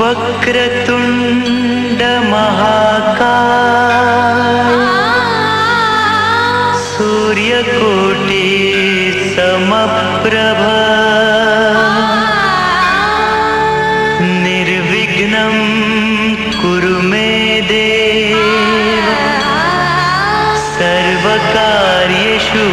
वक्रतुंड महाकाय सूर्यकोटि समप्रभ निर्विघ्नं कुरु मे देव सर्वकार्येषु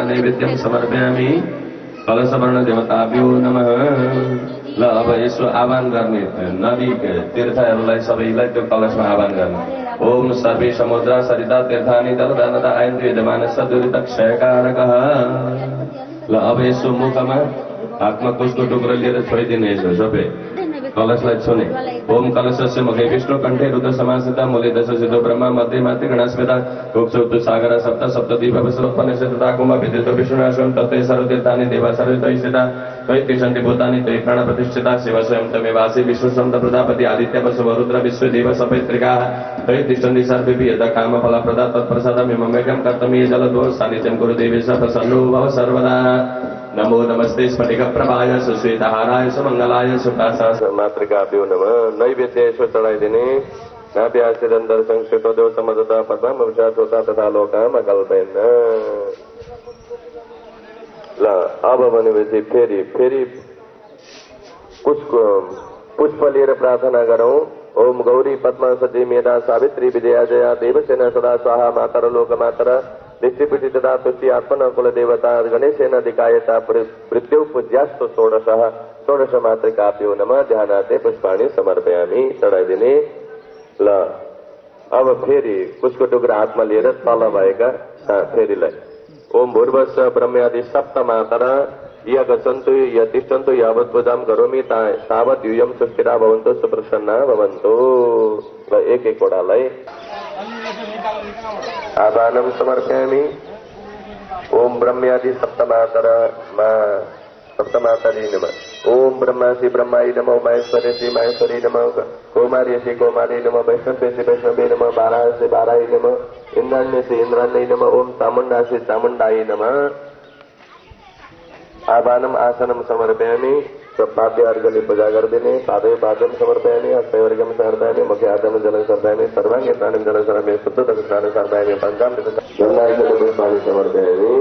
नैवेद्यं समर्पयामि कलशवर्ण देवताभ्यो नमः। ल अब यसो आह्वान गर्ने नदी तीर्थहरूलाई सबैलाई त्यो कलशमा आह्वान गर्ने। ओम सर्वे समुद्रा सरिता तीर्थानि दलदानता आयन्तु यजमानस्य दुरितक्षयकारकः। ल अब यसो मुखमा हातमा कुशको टुक्रो लिएर छोइदिने यसो सबै कलशलाई छुने। ओम कलशस्य मुखे विष्णु कण्ठे रुद्र समासिता मूले दश सिद्धो ब्रह्मा मध्ये माते गणास्मिता कोक्षौतु सागर सप्त सप्तदीप विश्वोत्पन्नसिता कुम्भ विद्युत विष्णुनाशं तत्ते सर्वतीर्थानि देवा सर्वतैस्थिता त्वयि तिष्ठन्ति भूतानि त्वयि प्राण प्रतिष्ठिता शिव स्वयं तमेवासि विश्वसन्त प्रजापति आदित्य वसुव रुद्र विश्वदेव सपैत्रिकाः त्वयि तिष्ठन्ति सर्वेऽपि यदा कामफलप्रदा तत्प्रसादमिममेकं कर्तव्ये जलद्वो सान्निध्यं कुरु देवी स प्रसन्नो भव सर्वदा। नमो नमस्ते स्फटिकप्रभाय सुश्वेतहाराय सुमङ्गलाय सुप्रासामातृकाभ्यो नमः। नैवेद्य यसो चढाइदिने नाभ्यासिरं दर्शं श्रुतदेव समदता पद्मं विचारोता तथा लोकाम कल्पयन्। ल अब भनेपछि फेरि पुष्प लिएर प्रार्थना गरौं। ओम गौरी पद्मा सती मेधा सावित्री विजया जया देवसेना सदा स्वाहा मातर लोक मातर दिष्टिपिटी तथा तुष्टि आत्मन कुलदेवता गणेशेनाधिकायता मृत्यु पूज्यास्तु षोडश मातृकाभ्यो नमः। ध्यानाते पुष्पाणि समर्पयामि। चढाइदिने। ल अब फेरि उसको टुक्रा हातमा लिएर तल भएका फेरिलाई ओम भूर्भस्व ब्रह्म्यादि सप्त मातरा य गच्छन्तु य तिष्ठन्तु यावत् पूजां करोमि तावत् यूयं सुस्थिरा भवन्तु सुप्रसन्ना भवन्तु। ल एक एकवटालाई आवाहनं समर्पयामि। ओम ब्रह्म्यादि सप्तमातरी नमः। ओम ब्रह्मासि ब्रह्माय नमः। महेश्वरेशि महेश्वरी नमः। कौमार्यसि कौमारी नमः। वैष्णवेशि वैष्णवे नमः। बाराहसि बाराय नमः। इन्द्राण्यसि इन्द्राण्यै नमः। ओम चामुण्डासि चामुण्डाय नमः। आवाहनम आसनम समर्पयामि। पाद्यार्घ्यले पूजा गरिदिने। पादे पाद्यम समर्पयामि। हस्तैवर्घ्यम समर्पयामि। मुखे आदम जलं समर्पयामि। सर्वाङ्गे स्नानं जलं समर्पयामि। शुद्धतः स्नानं समर्पयामि। पञ्चामृत गङ्गाजलं पुष्पाणि समर्पयामि।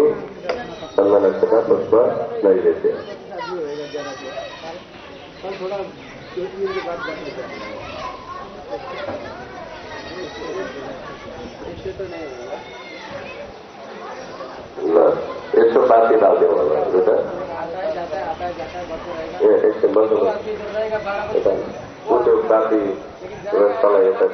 सन्मानस्तथा पुष्प नैवेद्य। यसको बाती डालिदियो होला बेटा। एकछिन बस्नु त्यो बाती तल यता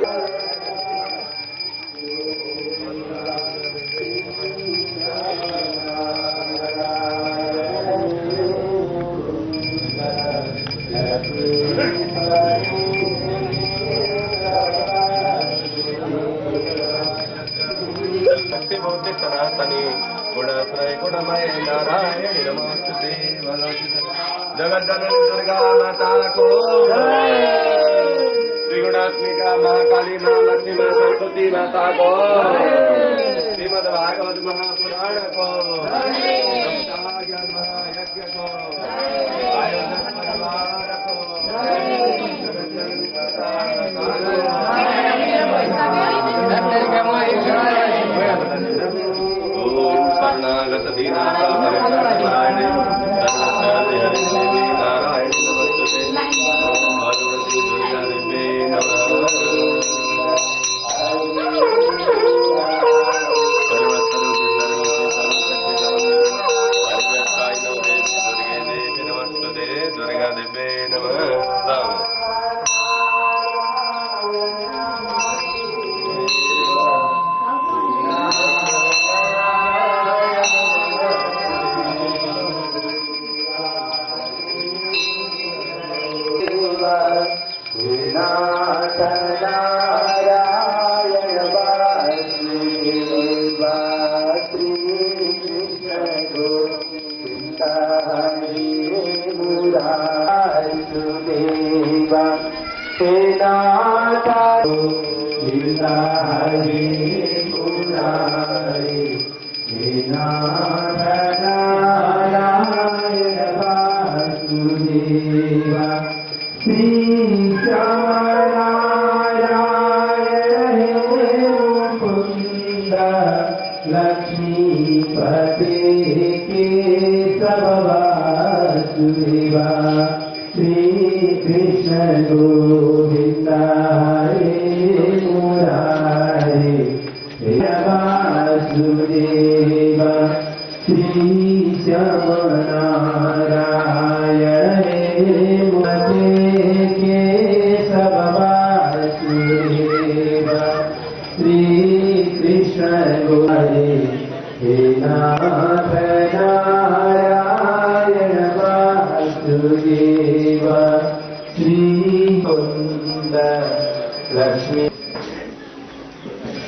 भौतिक सनातनी गुणत्रय गुणमय नारायण नमस्ते। जगज्जननी दुर्गा माता को त्रिगुणात्मिका महाकाली मां लक्ष्मी मां सरस्वती माता को श्रीमद् भागवत महापुराण को ज्ञान महायज्ञ को आयोजन परिवार को ओम शरणागत दीनानारायण नारायण नमस्ते। ओम भगवती दुर्गा देवी नमः। दुर्गा देवी नमः।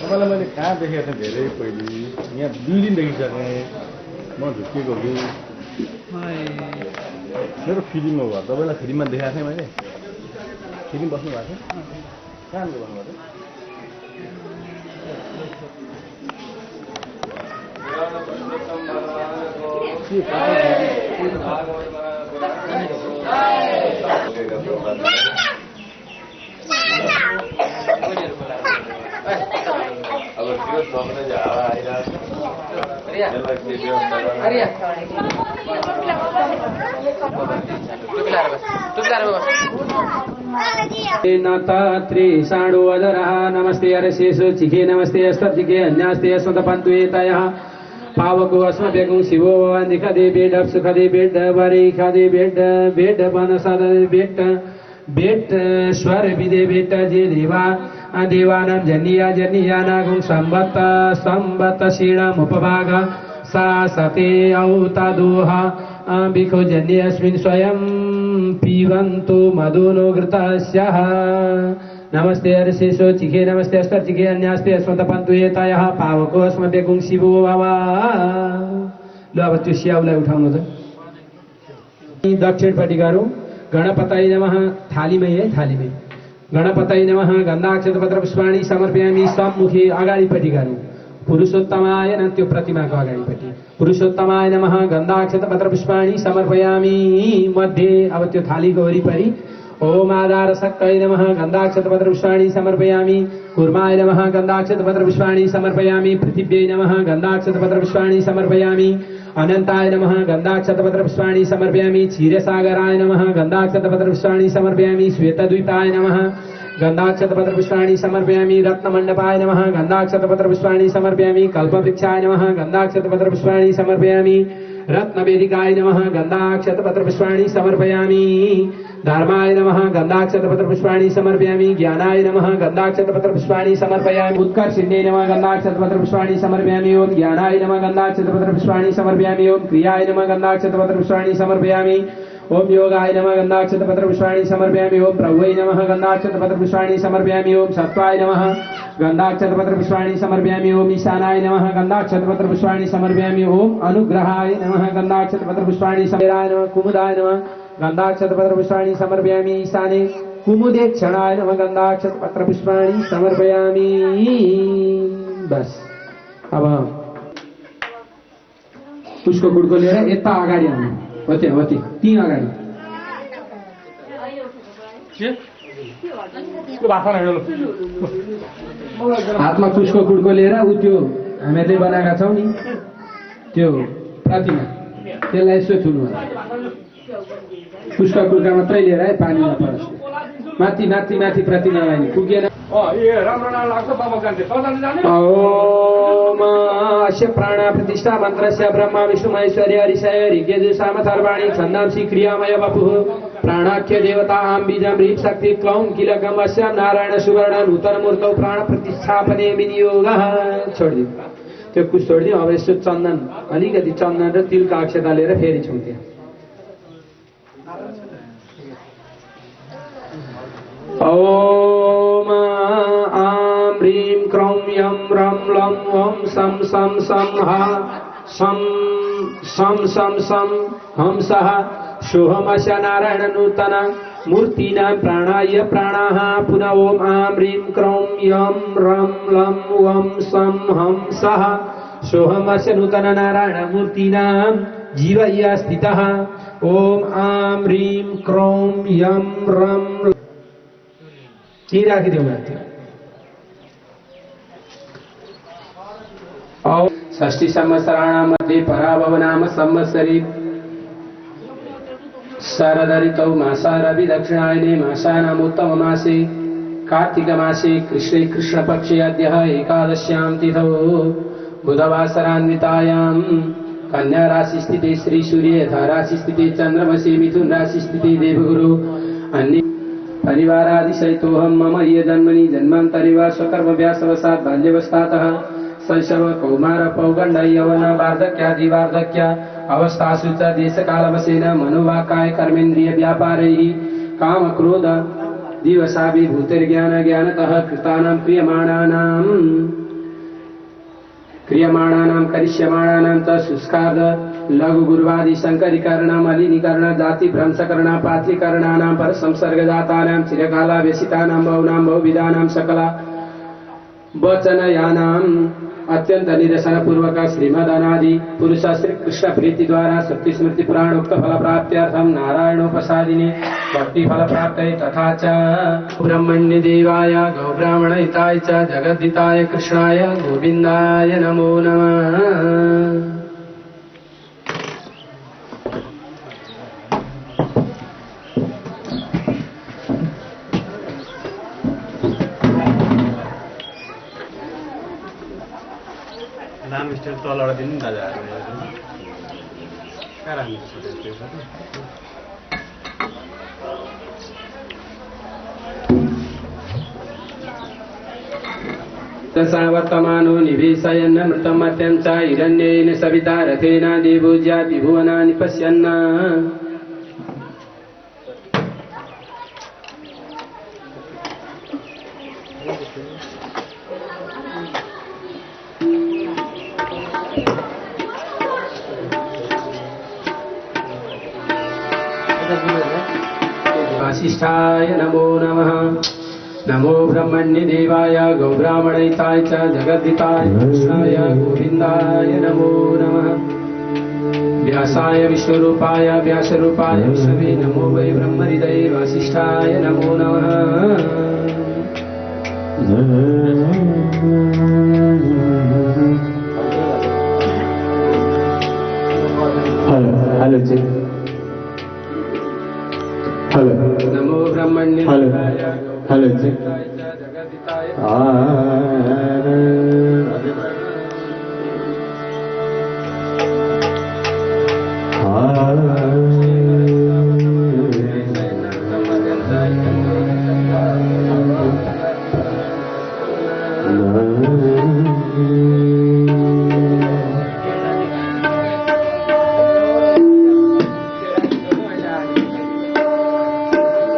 तपाईँलाई मैले कहाँ देखेको थिएँ धेरै पहिले यहाँ 2 दिन देखिसकेँ। म झुक्किएको कि मेरो फिल्म हो। तपाईँलाई फिल्ममा देखाएको थिएँ मैले। फिल्म बस्नु भएको थियो कहाँ बस्नुभएको अब त्यो सबले झाडा आइरहेको छ। त्रिषाणो अधरः नमस्ते अरशेषु चिखे नमस्ते अस्तर्चिखे अन्यास्ते अस्मदपन्तुएतयः पावको अस्मभ्यगुं शिवो भवान्दिखदे बेड सुखदे बेड वरेखदे बेड बेड बनसदे बेड बेट स्वर विदे बेट जे देवा देवानां जन्निया जन्नियानागुं संवत्त संवत्त शीणम् उपभाग सा सते औतादोह भिखो जन्यस्मिन् स्वयं पीबन्तु मधुनो घृतस्यः नमस्ते हर्षेशो चिखे नमस्ते अस्तर्चिखे अन्यास्ते अस्मदपन्तुएतयः पावको अस्मभ्यगुं शिवो भवा ल अब त्यो स्याउलाई उठाउनु त दक्षिणपट्टिकाहरू गणपतये नमः थालीमै है थालीमै गणपतये नमः गन्धाक्षतपत्र पुष्पाणि समर्पयामि सम्मुखे अगाडिपट्टिकाहरू पुरुषोत्तमाय न त्यो प्रतिमाको अगाडिपट्टि पुरुषोत्तमाय नमः गन्धाक्षतपत्र पुष्पाणि समर्पयामि मध्ये अब त्यो थालीको वरिपरि ओम आधार शक्तये नमः गन्धाक्षतपत्र पुष्पाणि समर्पयामि कूर्माय नमः गन्धाक्षतपत्र पुष्पाणि समर्पयामि पृथिव्यै नमः गन्धाक्षतपत्र पुष्पाणि समर्पयामि अनंताय नमः गन्धाक्षतपत्र पुष्पाणि समर्पयामि क्षीरसागराय नमः गन्धाक्षतपत्र पुष्पाणि समर्पयामि श्वेतद्वीपाय नमः गन्धाक्षतपत्र पुष्पाणि समर्पयामि रत्नमण्डपाय नमः गन्धाक्षतपत्र पुष्पाणि समर्पयामि कल्पवृक्षाय नमः गन्धाक्षतपत्र पुष्पाणि समर्पयामि रत्नवेदिकाय नमः गन्धाक्षतपत्र पुष्पाणि समर्पयामि धर्माय नमः गन्धाक्षतपत्र पुष्पाणि समर्पयामि ज्ञानाय नमः गन्धाक्षतपत्र पुष्पाणि समर्पयामि उत्कर्षिण्ये नमः गन्धाक्षतपत्र पुष्पाणि समर्पयामि ओम ज्ञानाय नमः गन्धाक्षतपत्र पुष्पाणि समर्पयामि ओम क्रियाय नमः गन्धाक्षतपत्र पुष्पाणि समर्पयामि ओम योगाय नमः गन्धाक्षतपत्र पुष्पाणि समर्पयामि ओम प्रभुवे नमः गन्धाक्षतपत्र पुष्पाणि समर्पयामि ओम सत्वाय नमः गन्धाक्षतपत्र पुष्पाणि समर्पयामि ओम ईशानाय नमः गन्धाक्षतपत्र पुष्पाणि समर्पयामि ओम अनुग्रहाय नमः गन्धाक्षतपत्र पुष्पाणि समर्पयामि नमः कुमुदाय नमः गन्धाक्षतपत्र पुष्पाणि समर्पयामि ईशाने कुमुदे क्षणाय नमः गन्धाक्षतपत्र पुष्पाणि समर्पयामि बस अब उसको गुडको लिएर यता अगाडि आउनु होते होते ती अगाडि हातमा पुष्पको गुडको लिएर उ त्यो हामीले बनाएका छौँ नि त्यो प्रतिमा त्यसलाई यसो छुनु पुष्पको गुडका मात्रै लिएर है पानी नपरोस् माथि माथि माथि प्रतिमालाई नि पुगेन ओम अस्य प्राण प्रतिष्ठा मन्त्रस्य ब्रह्मा विष्णु महेश्वरी हरिशय ऋग्यजु सामथर्वाणी छन्दांसि क्रियामय वपुः प्राणाख्य देवतां बीजं ह्रीं शक्ति क्लौं किलकम् अस्य नारायण सुवर्ण नूतन मूर्तौ प्राण प्रतिष्ठापने विनियोगः छोडिदियो त्यो कुछ छोडिदियो अब यसो चन्दन अलिकति चन्दन र तिलका अक्षता लिएर फेरि छौँ त्यहाँ ओम आं ह्रीं क्रौं यं रं लं वं सं सं सं हा सं सं सं सं हंसः सोहमस्य नारायण नूतन मूर्तीनां प्राणाय प्राणाः पुनः ओम आं ह्रीं क्रौं यं रं लं वं सं हंसः सोहमस्य नूतन नारायण मूर्तीनां जीवय स्थितः ओम आं ह्रीं क्रौं यं रं के राखिदिउँ षष्ठी संवत्सराणां मध्ये पराभव नाम संवत्सरी शरदऋतौ मासा रवि दक्षिणायने मासानाम् उत्तममासे कार्तिकमासे कृष्णे कृष्णपक्षे अद्य एकादश्यां तिथौ बुधवासरान्वितायां कन्या राशिस्थिते श्री सूर्ये यथा राशिस्थिते चन्द्रमसि मिथुन राशिस्थिते देवगुरु अन्ये परिवारादिसहितोऽहं मम ये जन्मनि जन्मान्तरे वा स्वकर्मव्यासवशात् बाल्यवस्थातः शैशव कौमार पौगण्ड यौवन वार्धक्यादि वार्धक्य अवस्थासु च देशकालवशेन मनोवाक्काय कर्मेन्द्रिय व्यापारैः काम क्रोध दिवसाभिभूतिर्ज्ञान ज्ञानतः कृतानां क्रियमाणानां करिष्यमाणानां च शुष्काद लघु गुरुवादि संकरीकरण मलिनीकरण जाति भ्रंशकरण पात्रीकरणानां पर संसर्गजातानां चिरकालावेशितानां बहुनां बहुविधानां सकला वचनयानाम् अत्यंत निरसन पूर्वक श्रीमदनादि पुरुष श्री कृष्ण प्रीति द्वारा शक्ति स्मृति पुराणोक्त फल प्राप्त्यर्थम नारायणोपसादिने भक्ति फल प्राप्तये तथा च ब्रह्मण्य देवाय गौ ब्राह्मण हिताय च जगद्दिताय कृष्णाय गोविंदाय नमो नमः। सानो स्टेज तलबाट दिनु नि दादाहरू कहाँ राख्नु त्यो वर्तमानो निवेशयन् मृतमर्त्यं च हिरण्येन सविता रथेन देवो ज्याति भुवनानि पश्यन् वासिष्ठाय नमो नमः। नमो ब्रह्मण्य देवाय गौब्राह्मणहिताय च जगद्धिताय कृष्णाय गोविन्दाय नमो नमः। व्यासाय विश्वरूपाय व्यासरूपाय विष्णवे नमो वै ब्रह्महृदये वासिष्ठाय नमो नमः। हेलो जी हेलो नमो ब्रह्मण्य हेलो हेलो जी जगद्धिताय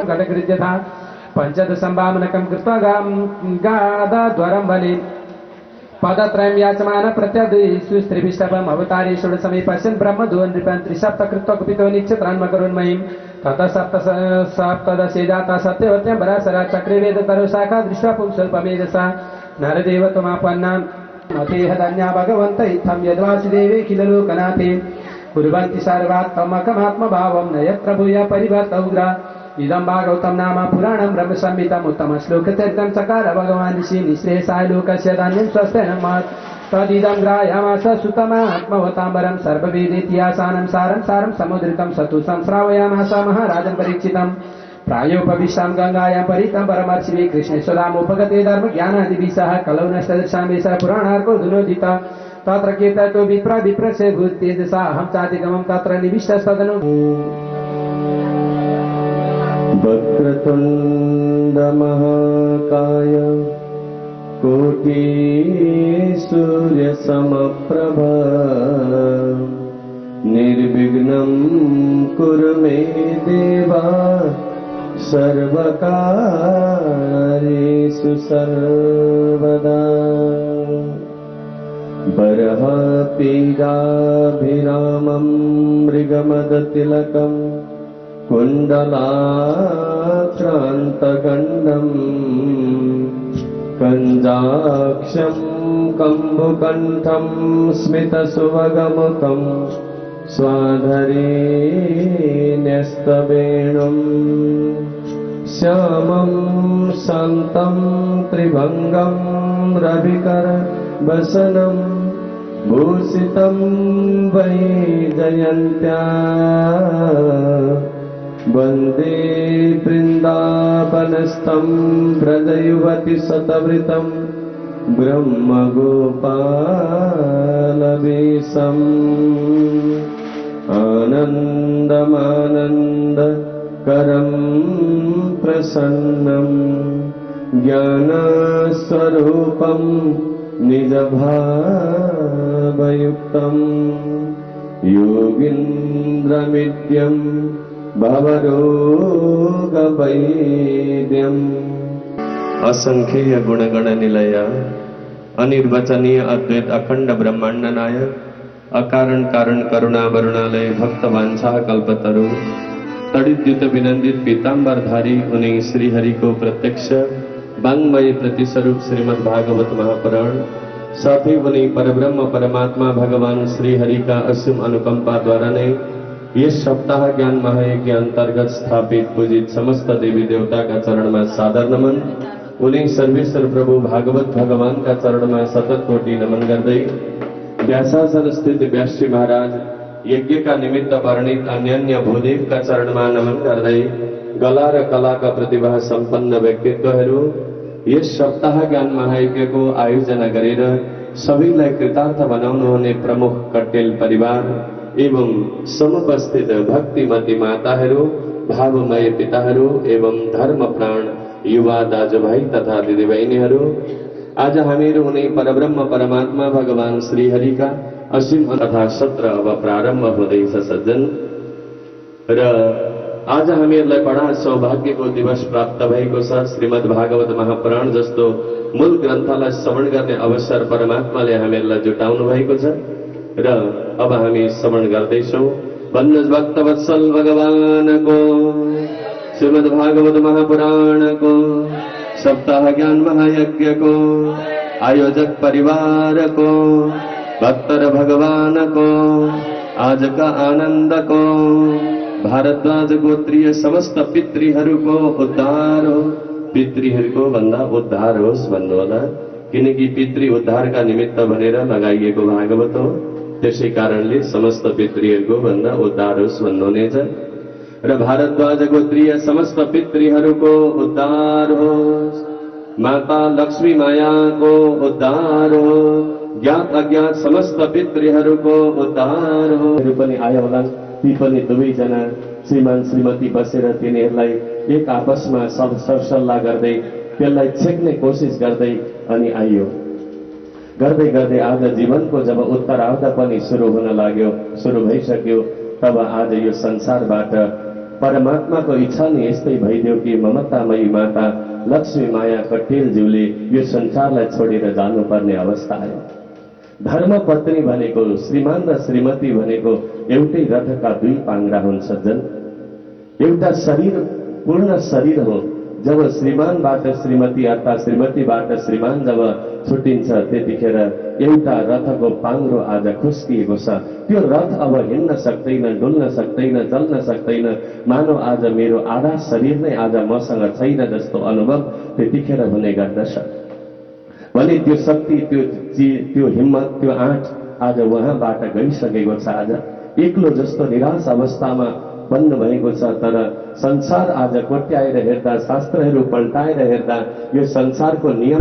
घटकृत्यथा पञ्चदशम्भामनकं कृत्वा गादाद्वरं बले पदत्रयं याचमान प्रत्यदेषु स्त्रीभिष्टपम् अवतारे षोडशमे पश्यन् ब्रह्मदोन् नृपन् त्रिसप्त कृत्वा कुपितो निक्षत्रान्मकरोन्मयीं ततः सप्तदशे जाता सत्यवत्यां पराशरा चक्रे वेदतरो शाखा दृष्ट्वा पुंसल्पमेधसा नरदेव त्वमापन्नान् मतेह धन्या भगवन्त इत्थं यद्वासुदेवे किल लोकनाथे कुर्वन्ति सर्वात्मकमात्मभावं न यत्र भूया परिवर्तौग्रा इदं भागवतं नाम पुराणं ब्रह्मसंहितम् उत्तमश्लोकचरितं चकार भगवान् ऋषि निःश्रेयसाय लोकस्य धान्यं स्वस्थेन महत् तदिदं ग्राह्यामास सुतमात्मवताम्बरं सर्ववेदेतिहासानं सारं सारं समुद्रितं सतु संश्रावयामास महाराजं परीक्षितं प्रायोपविश्रां गङ्गायां परितं परमर्षिवे कृष्णेश्वरामुपगते धर्मज्ञानादिभिः सह कलौ नष्टदशामे सह पुराणार्को धुनोदित तत्र कीर्तयतो विप्रसे भूतेजसा अहं चातिगमं तत्र निविष्टस्तदनु वक्रतुण्डमहाकाय कोटि सूर्यसमप्रभ निर्विघ्नं कुरु मे देवा सर्वकार्येषु सर्वदा बर्हपीडाभिरामं मृगमदतिलकम् कुण्डलाक्रान्तगण्डम् कञ्जाक्षं कम्बुकण्ठं स्मितसुवगमुखं स्वाधरे न्यस्तवेणुं श्यामं शान्तं त्रिभङ्गं रविकरवसनं भूषितं वैजयन्त्या वन्दे वृन्दावनस्थं व्रजयुवति शतवृतं ब्रह्मगोपालवेशम् आनन्दमानन्दकरं प्रसन्नं ज्ञानस्वरूपं निजभावयुक्तं योगीन्द्रमित्यं भवरोगवैद्यम् असंख्येय गुणगणनिलय अनिर्वचनीय अद्वैत अखंड ब्रह्मांड नायक अकारण कारण करुणा वरुणालय भक्त वांछा कल्पतरु तड़िद्युत विनंदित पीतांबरधारी उन्हीं श्री हरि को प्रत्यक्ष वांगमय प्रतिस्वरूप श्रीमद् भागवत महापुराण साथ ही उन्हीं परब्रह्म परमात्मा भगवान श्री हरि का असीम अनुकंपा द्वारा ने ये सप्ताह ज्ञान महायज्ञ के अंतर्गत स्थापित पूजित समस्त देवी देवता का चरण में सादर नमन उन्हीं सर्वेश्वर प्रभु भागवत भगवान का चरण में सतत कोटि नमन गर्दै व्यासासन स्थित व्यासी महाराज यज्ञ का निमित्त वर्णित अन्य भूदेव का चरण में नमन गर्दै गला र कला का प्रतिभा संपन्न व्यक्तित्वहरू यस सप्ताह ज्ञान महायज्ञ को आयोजना गरेर सबैलाई कृतार्थ बनाउनुहुने प्रमुख कट्टेल परिवार एवं समुपस्थित भक्तिमती माताहरू, भावमय पिताहरू एवं धर्मप्राण युवा दाजुभाइ तथा दिदीबहिनीहरू, आज हामीहरू उनी परब्रह्म परमात्मा भगवान श्रीहरिका असीम तथा सत्र अब प्रारम्भ हुँदैछ सज्जन। र आज हामीहरूलाई बडा सौभाग्यको दिवस प्राप्त भएको छ। श्रीमद् भागवत महापुराण जस्तो मूल ग्रन्थलाई श्रवण गर्ने अवसर परमात्माले हामीहरूलाई जुटाउनु भएको छ र अब हामी श्रवण गर्दैछौँ। भन्नुहोस् भक्तवत्सल भगवानको श्रीमद् भागवत महापुराणको सप्ताह ज्ञान महायज्ञको आयोजक परिवारको भक्तर भगवानको आजका आनन्दको भारद्वाज गोत्रीय समस्त पितृहरूको उद्धार हो। पितृहरूको भन्दा उद्धार होस् भन्नु होला, किनकि पितृ उद्धारका निमित्त भनेर लगाइएको भागवत हो। त्यसै कारणले समस्त पितृहरूको भन्दा उद्धार होस् भन्नुहुनेछ। र भारद्वाज गोत्रीय समस्त पितृहरूको उद्धार होस्, माता लक्ष्मी मायाको उद्धार हो, ज्ञात अज्ञात समस्त पितृहरूको उद्धार हो। पनि आयो होला, ती पनि दुवैजना श्रीमान श्रीमती बसेर तिनीहरूलाई एक आपसमा सब सरसल्लाह गर्दै त्यसलाई छेक्ने कोसिस गर्दै अनि आइयो। गर्दै गर्दै आज जीवनको जब उत्तरार्ध पनि सुरु हुन लाग्यो, सुरु भइसक्यो, तब आज यो संसारबाट परमात्माको इच्छा नै यस्तै भइदियो कि ममतामयी माता लक्ष्मी माया कट्टेलज्यूले यो संसारलाई छोडेर जानुपर्ने अवस्था आयो। धर्मपत्नी भनेको, श्रीमान र श्रीमती भनेको एउटै रथका दुई पाङ्ग्रा हुन् सज्जन। एउटा शरीर, पूर्ण शरीर हो। जब श्रीमानबाट श्रीमती अर्थात् श्रीमतीबाट श्रीमान जब छुट्टिन्छ त्यतिखेर एउटा रथको पाङ्ग्रो आज खुस्किएको छ। त्यो रथ अब हिँड्न सक्दैन, डुल्न सक्दैन, चल्न सक्दैन। मानव आज मेरो आधा शरीर नै आज मसँग छैन जस्तो अनुभव त्यतिखेर हुने गर्दछ। भने त्यो शक्ति, त्यो हिम्मत, त्यो आँट आज उहाँबाट गइसकेको छ। आज एक्लो जस्तो निराश अवस्थामा बन्नु भएको छ। तर संसार आज कोट्याएर हेर्दा, शास्त्रहरू पल्टाएर हेर्दा यो संसारको नियम